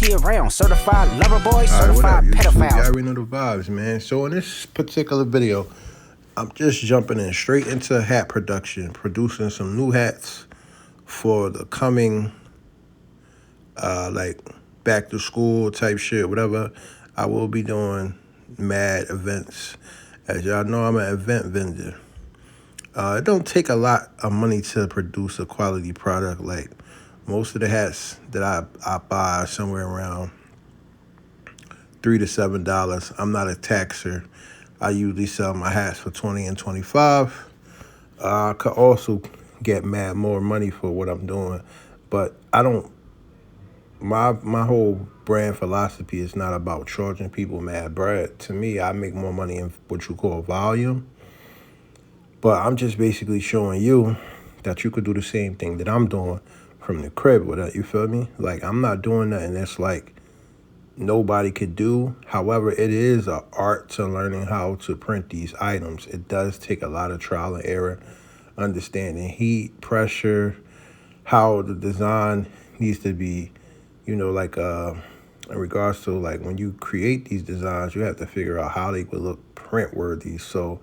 he around. Certified lover boy, All right, certified what up, YouTube? pedophile. You already know the vibes, man. So in this particular video, I'm just jumping in straight into hat production, producing some new hats for the coming, like back to school type shit, whatever. I will be doing mad events. As y'all know, I'm an event vendor. It don't take a lot of money to produce a quality product. Like most of the hats that I buy are somewhere around $3 to $7. I'm not a taxer. I usually sell my hats for $20 and $25. I could also get mad more money for what I'm doing, but I don't. My whole brand philosophy is not about charging people mad bread. To me, I make more money in what you call volume. But I'm just basically showing you that you could do the same thing that I'm doing from the crib with that. You feel me? Like, I'm not doing nothing that's like nobody could do. However, it is an art to learning how to print these items. It does take a lot of trial and error, understanding heat, pressure, how the design needs to be, like in regards to like when you create these designs, you have to figure out how they would look print worthy. So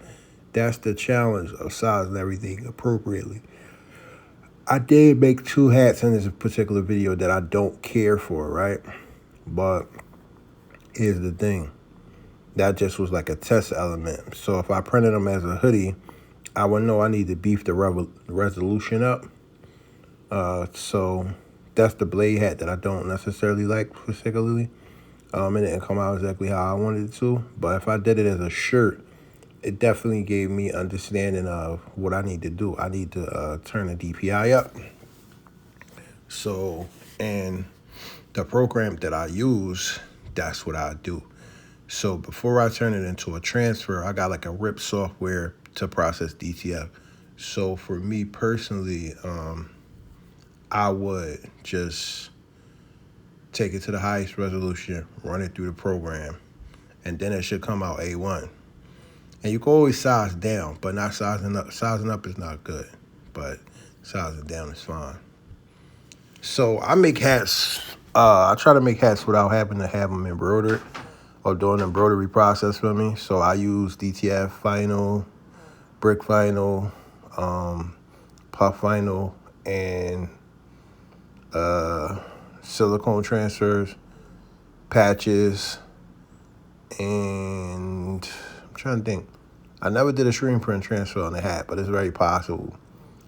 that's the challenge of sizing everything appropriately. I did make 2 hats in this particular video that I don't care for, right? But here's the thing. That just was like a test element. So if I printed them as a hoodie, I would know I need to beef the resolution up. So that's the blade hat that I don't necessarily like particularly. It didn't come out exactly how I wanted it to. But if I did it as a shirt, it definitely gave me understanding of what I need to do. I need to turn the DPI up. So, and the program that I use, that's what I do. So before I turn it into a transfer, I got like a RIP software to process DTF. So for me personally, I would just take it to the highest resolution, run it through the program, and then it should come out A1. And you can always size down, but not sizing up. Sizing up is not good, but sizing down is fine. So I make hats. I try to make hats without having to have them embroidered or doing the embroidery process for me. So I use DTF vinyl, brick vinyl, puff vinyl, and silicone transfers, patches, and I'm trying to think. I never did a screen print transfer on the hat, but it's very possible.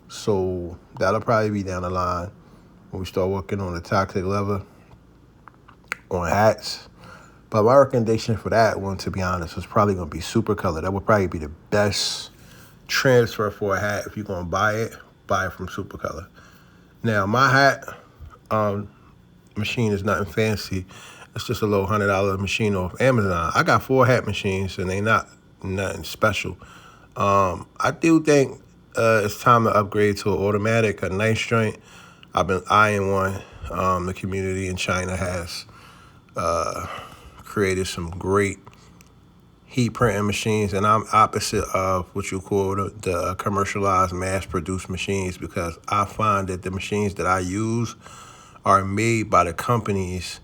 So that'll probably be down the line when we start working on the toxic leather on hats. But my recommendation for that one, to be honest, was probably going to be Super Color. That would probably be the best transfer for a hat. If you're going to buy it from Super Color. Now, my hat machine is nothing fancy. It's just a little $100 machine off Amazon. I got 4 hat machines, and they not nothing special. I do think it's time to upgrade to an automatic, a nice joint. I've been eyeing one. The community in China has created some great heat printing machines, and I'm opposite of what you call the commercialized mass-produced machines, because I find that the machines that I use are made by the companies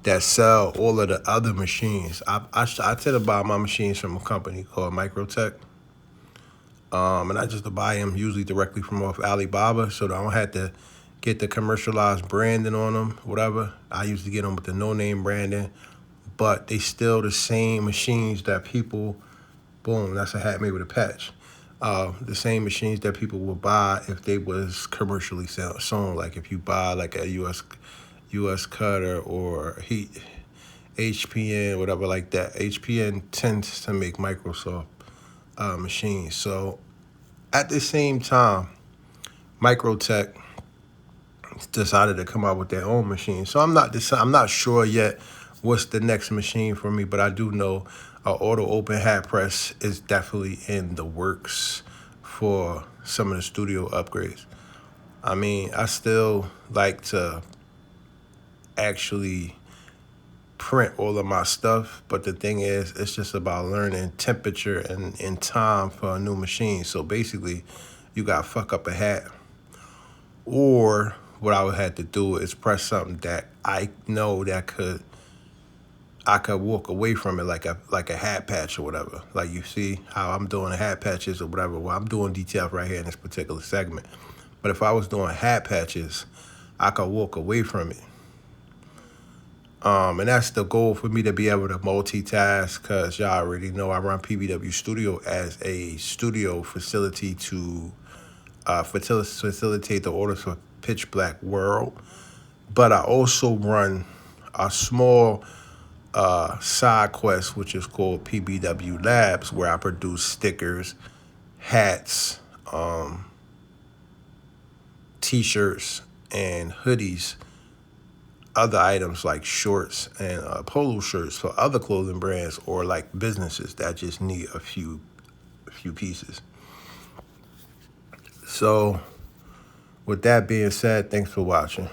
that sell all of the other machines. I tend to buy my machines from a company called Microtech. And I just buy them usually directly from off Alibaba, so that I don't have to get the commercialized branding on them, whatever. I usually get them with the no-name branding, but they still the same machines that people, boom, that's a hat made with a patch. The same machines that people would buy if they was commercially sewn. Like if you buy like a US cutter or heat HPN, whatever like that. HPN tends to make Microsoft machines. So at the same time, Microtech decided to come out with their own machine. So I'm not sure yet what's the next machine for me, but I do know auto open hat press is definitely in the works for some of the studio upgrades. I mean, I still like to actually print all of my stuff, but the thing is, it's just about learning temperature and in time for a new machine. So basically, you got to fuck up a hat, or what I would have to do is press something that I know that I could walk away from it, like a hat patch or whatever. Like you see how I'm doing the hat patches or whatever. Well, I'm doing details right here in this particular segment. But if I was doing hat patches, I could walk away from it. And that's the goal for me, to be able to multitask, because y'all already know I run PBW Studio as a studio facility to facilitate the orders for Pitch Blacc World. But I also run a small side quest, which is called PBW Labs, where I produce stickers, hats, t-shirts, and hoodies, other items like shorts and polo shirts for other clothing brands or like businesses that just need a few pieces. So with that being said, thanks for watching.